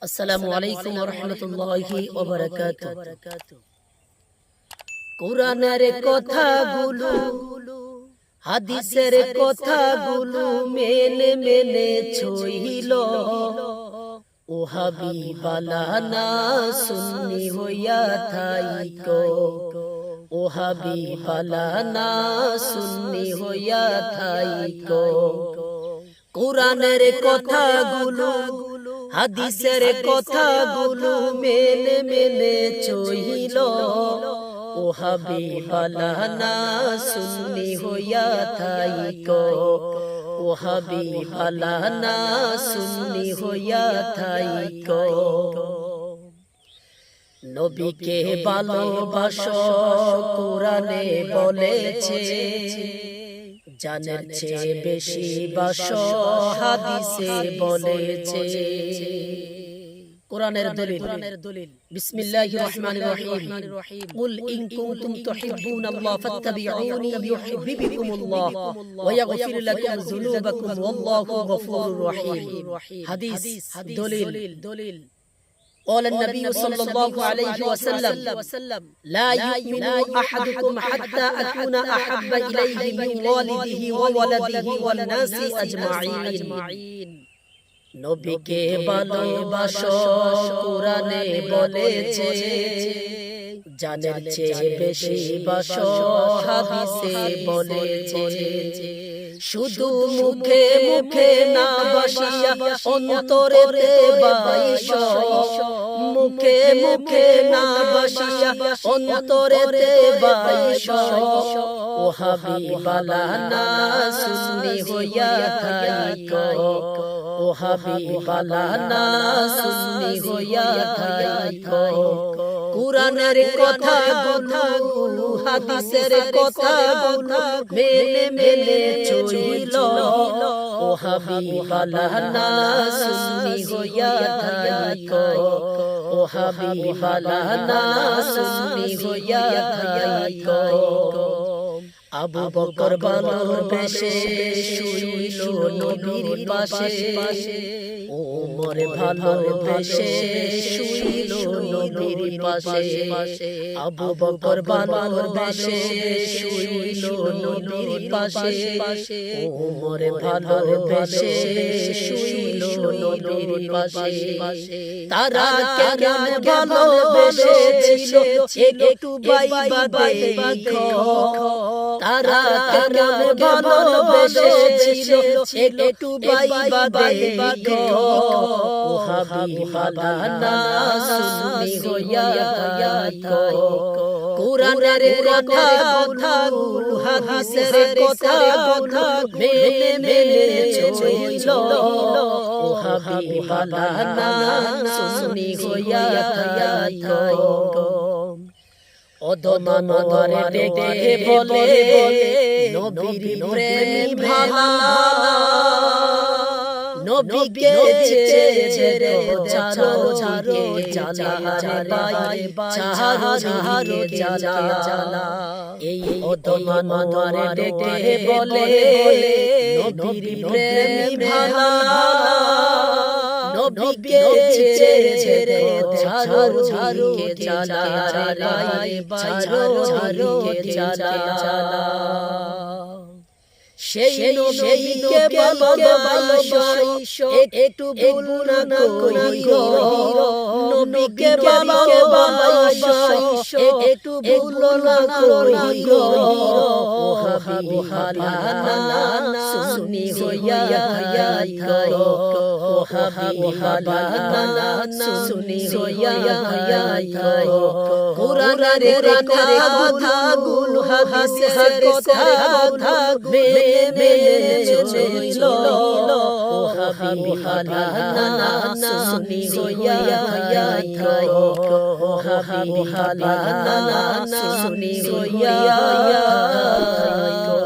আসসালামু আলাইকুম ওয়া রাহমাতুল্লাহি ওয়া বারাকাতুহু। কোরআনের কথাগুলো হাদিসের কথাগুলো মেনে মেনে চইল, ও হাবিবালানা সুন্নি হইয়া থাইকো, ও হাবিবালানা সুন্নি হইয়া থাইকো। কোরআনের কথাগুলো হাদিসের কথাগুলো মেনে মেনে চইল, ও হাবিবালানা সুন্নি হইয়া থাইকো, ও হাবিবালানা সুন্নি হইয়া থাইকো। নবীকে ভালোবাসো কোরআনে বলেছে, জানের চেয়ে বেশি বাসো হাদিসে বলেছে। কোরআনের দলিল বিসমিল্লাহির রহমানির রহিম। কুল ইন কুনতুম তুহিব্বুনাল্লাহ ফাত্তাবিউনি ইউহিব্বুকুমুল্লাহ ওয়া ইয়াগফির লাকুম যুনুবাকুম ওয়াল্লাহু গফুরুর রহিম। হাদিস দলিল قال النبي صلى الله عليه وسلم لا يؤمن أحدكم حتى أكون أحب إليه من والده وولده والناس أجمعين। নবীকে ভালোবাসো কোরআনে বলেছে, জানের চেয়ে বেশি বাসো হাদিসে বলেছে। শুধু মুখে মুখে না বাসিয়া অন্তরেতে বাইশো, মুখে মুখে না বাসিয়া অন্তরেতে বাইশো, ও হাবিবালানা সুন্নি হইয়া থাইকো, ও হাবিবালানা সুন্নি হইয়া থাইকো। কোরআনের কথাগুলো হাদিসের কথাগুলো মেনে মেনে চইল, ও হাবিবালানা সুন্নি হইয়া থাইকো, ও হাবিবালানা সুন্নি হইয়া থাইকো। আবু বকর ভালোবেসে শুইল নবীর পাশে, ওমর ভালোবেসে শুইল নবীর পাশে। আবু বকর ভালোবেসে শুইল নবীর পাশে, ওমর ভালোবেসে শুইল নবীর পাশে। তারা কেমন ভালোবেসেছিল একটু বাইবা দেখো, তারা কেমন ভালোবেসেছিল একটু বাইবা দেখো, ও হাবিবালানা সুন্নি হইয়া থাইকো। কোরআনের কথাগুলো হাদিসের কথাগুলো মেনে মেনে চইল, ও হাবিবালানা সুন্নি হইয়া থাইকো। অধমানরে ডেকে বলে নবীর প্রেমী ভালা, নবীকে ছেড়ে ছাড়ো ছাড়ো জালা ছাড়ো জালা। এই অধমানরে ডেকে বলে নবীর প্রেমী ভালা, নবীকে ছেড়ে ছাড়ো ছাড়ো জালা ছাড়ো জালা। সেই নবীকে ভালোবাসো একটু ভুল না কইরো, নবীকে ভালোবাসো একটু ভুল না কইরো, ও হাবিবালানা সুন্নি হইয়া থাইকো, ও হাবিবালানা সুন্নি হইয়া থাইকো। কোরআনের কথাগুলো হাদিসের কথাগুলো মেনে চইল, ও হাবিবালানা সুন্নি হইয়া থাইকো, ও হাবিবালানা সুন্নি হইয়া থাইকো।